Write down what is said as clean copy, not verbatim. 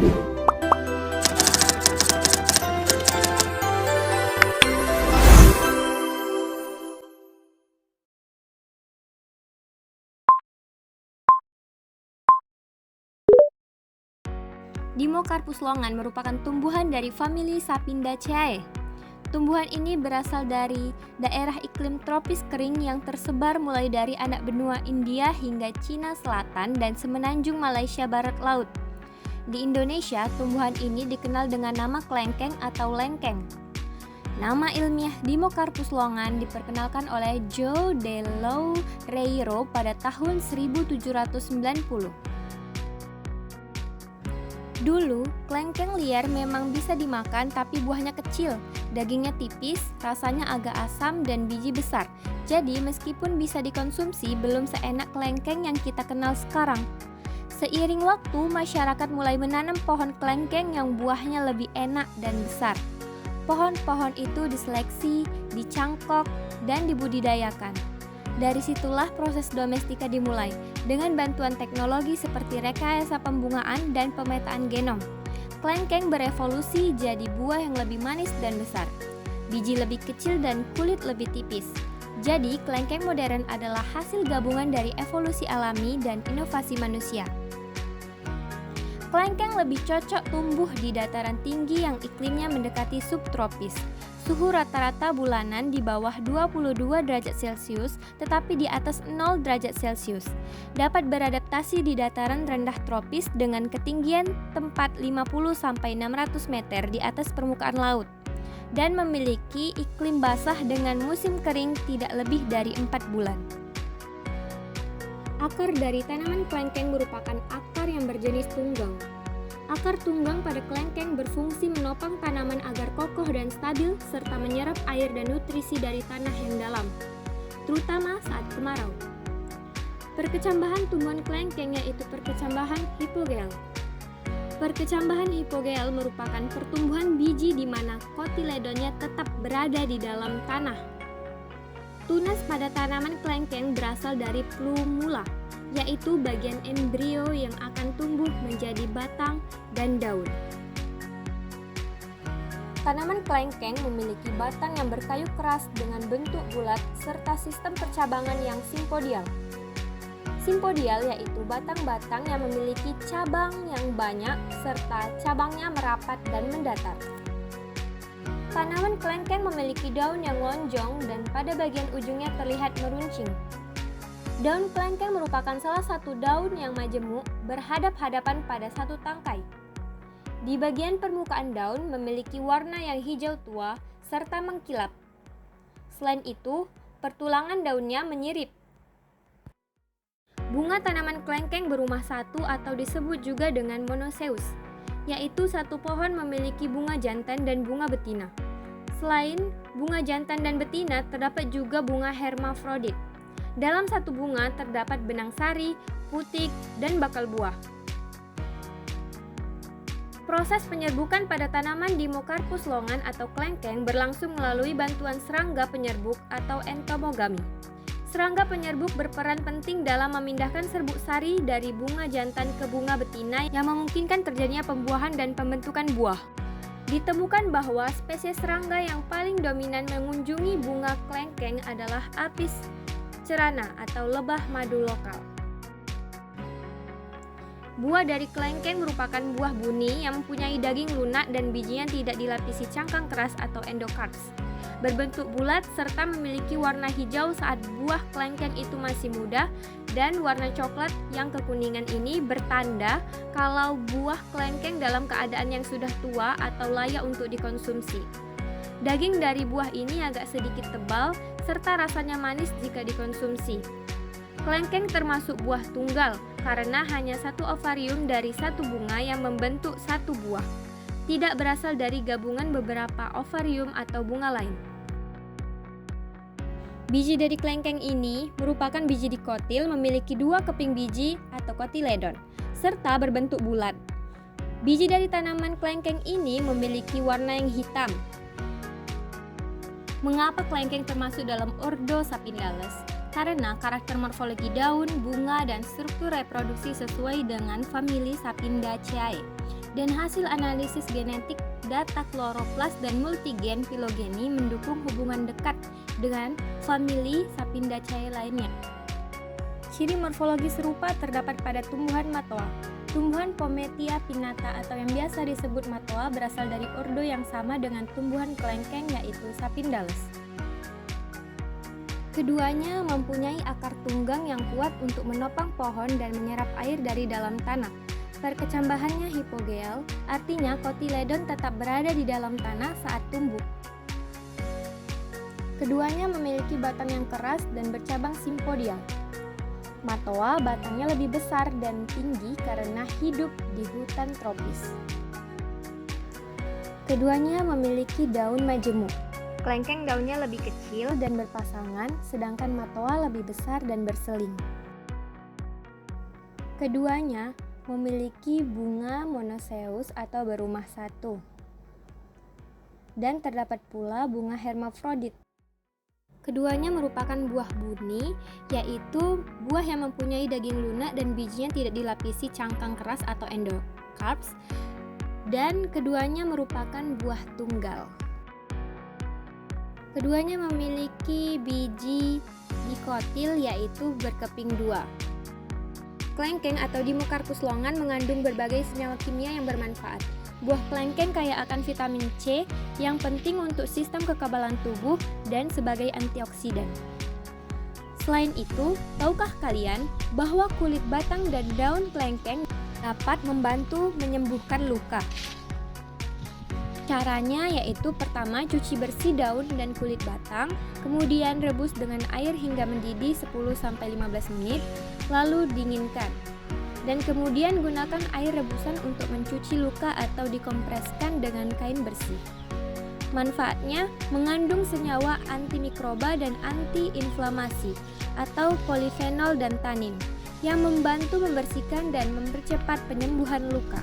Dimmocarpus longan merupakan tumbuhan dari famili Sapindaceae. Tumbuhan ini berasal dari daerah iklim tropis kering yang tersebar mulai dari anak benua India hingga Cina Selatan dan semenanjung Malaysia Barat Laut. Di Indonesia, tumbuhan ini dikenal dengan nama kelengkeng atau lengkeng. Nama ilmiah Dimmocarpus longan diperkenalkan oleh João de Loureiro pada tahun 1790. Dulu, kelengkeng liar memang bisa dimakan tapi buahnya kecil, dagingnya tipis, rasanya agak asam dan biji besar. Jadi meskipun bisa dikonsumsi, belum seenak kelengkeng yang kita kenal sekarang. Seiring waktu, masyarakat mulai menanam pohon kelengkeng yang buahnya lebih enak dan besar. Pohon-pohon itu diseleksi, dicangkok, dan dibudidayakan. Dari situlah proses domestika dimulai, dengan bantuan teknologi seperti rekayasa pembungaan dan pemetaan genom. Kelengkeng berevolusi jadi buah yang lebih manis dan besar, biji lebih kecil dan kulit lebih tipis. Jadi, kelengkeng modern adalah hasil gabungan dari evolusi alami dan inovasi manusia. Kelengkeng lebih cocok tumbuh di dataran tinggi yang iklimnya mendekati subtropis. Suhu rata-rata bulanan di bawah 22 derajat Celcius tetapi di atas 0 derajat Celcius. Dapat beradaptasi di dataran rendah tropis dengan ketinggian tempat 50-600 meter di atas permukaan laut. Dan memiliki iklim basah dengan musim kering tidak lebih dari 4 bulan. Akar dari tanaman kelengkeng merupakan akar yang berjenis tunggang. Akar tunggang pada kelengkeng berfungsi menopang tanaman agar kokoh dan stabil serta menyerap air dan nutrisi dari tanah yang dalam, terutama saat kemarau. Perkecambahan tumbuhan kelengkeng yaitu perkecambahan hipogel. Perkecambahan hipogel merupakan pertumbuhan biji di mana kotiledonnya tetap berada di dalam tanah. Tunas pada tanaman kelengkeng berasal dari plumula, yaitu bagian embrio yang akan tumbuh menjadi batang dan daun. Tanaman kelengkeng memiliki batang yang berkayu keras dengan bentuk bulat serta sistem percabangan yang simpodial. Simpodial yaitu batang-batang yang memiliki cabang yang banyak serta cabangnya merapat dan mendatar. Tanaman kelengkeng memiliki daun yang lonjong dan pada bagian ujungnya terlihat meruncing. Daun kelengkeng merupakan salah satu daun yang majemuk berhadap-hadapan pada satu tangkai. Di bagian permukaan daun memiliki warna yang hijau tua serta mengkilap. Selain itu, pertulangan daunnya menyirip. Bunga tanaman kelengkeng berumah satu atau disebut juga dengan monoceus, yaitu satu pohon memiliki bunga jantan dan bunga betina. Selain bunga jantan dan betina, terdapat juga bunga hermafrodit. Dalam satu bunga terdapat benang sari, putik, dan bakal buah. Proses penyerbukan pada tanaman Dimmocarpus longan atau kelengkeng berlangsung melalui bantuan serangga penyerbuk atau entomogami. Serangga penyerbuk berperan penting dalam memindahkan serbuk sari dari bunga jantan ke bunga betina yang memungkinkan terjadinya pembuahan dan pembentukan buah. Ditemukan bahwa spesies serangga yang paling dominan mengunjungi bunga kelengkeng adalah Apis cerana atau lebah madu lokal. Buah dari kelengkeng merupakan buah buni yang mempunyai daging lunak dan bijinya tidak dilapisi cangkang keras atau endokarps. Berbentuk bulat serta memiliki warna hijau saat buah kelengkeng itu masih muda dan warna coklat yang kekuningan ini bertanda kalau buah kelengkeng dalam keadaan yang sudah tua atau layak untuk dikonsumsi. Daging dari buah ini agak sedikit tebal serta rasanya manis jika dikonsumsi. Kelengkeng termasuk buah tunggal karena hanya satu ovarium dari satu bunga yang membentuk satu buah, tidak berasal dari gabungan beberapa ovarium atau bunga lain. Biji dari kelengkeng ini merupakan biji dikotil memiliki dua keping biji atau kotiledon, serta berbentuk bulat. Biji dari tanaman kelengkeng ini memiliki warna yang hitam. Mengapa kelengkeng termasuk dalam ordo Sapindales? Karena karakter morfologi daun, bunga, dan struktur reproduksi sesuai dengan famili Sapindaceae. Dan hasil analisis genetik data kloroplas dan multigen filogeni mendukung hubungan dekat dengan famili Sapindaceae lainnya. Ciri morfologi serupa terdapat pada tumbuhan matoa. Tumbuhan Pometia pinnata atau yang biasa disebut matoa berasal dari ordo yang sama dengan tumbuhan kelengkeng yaitu Sapindales. Keduanya mempunyai akar tunggang yang kuat untuk menopang pohon dan menyerap air dari dalam tanah. Perkecambahannya hipogeal, artinya kotiledon tetap berada di dalam tanah saat tumbuh. Keduanya memiliki batang yang keras dan bercabang simpodial. Matoa batangnya lebih besar dan tinggi karena hidup di hutan tropis. Keduanya memiliki daun majemuk. Kelengkeng daunnya lebih kecil dan berpasangan, sedangkan matoa lebih besar dan berseling. Keduanya memiliki bunga monoecious atau berumah satu. Dan terdapat pula bunga hermafrodit. Keduanya merupakan buah buni, yaitu buah yang mempunyai daging lunak dan bijinya tidak dilapisi cangkang keras atau endokarps. Dan keduanya merupakan buah tunggal. Keduanya memiliki biji dikotil yaitu berkeping dua. Kelengkeng atau Dimmocarpus longan mengandung berbagai senyawa kimia yang bermanfaat. Buah kelengkeng kaya akan vitamin C yang penting untuk sistem kekebalan tubuh dan sebagai antioksidan. Selain itu, tahukah kalian bahwa kulit batang dan daun kelengkeng dapat membantu menyembuhkan luka? Caranya yaitu pertama cuci bersih daun dan kulit batang, kemudian rebus dengan air hingga mendidih 10-15 menit, lalu dinginkan. Dan kemudian gunakan air rebusan untuk mencuci luka atau dikompreskan dengan kain bersih. Manfaatnya mengandung senyawa antimikroba dan antiinflamasi atau polifenol dan tanin yang membantu membersihkan dan mempercepat penyembuhan luka.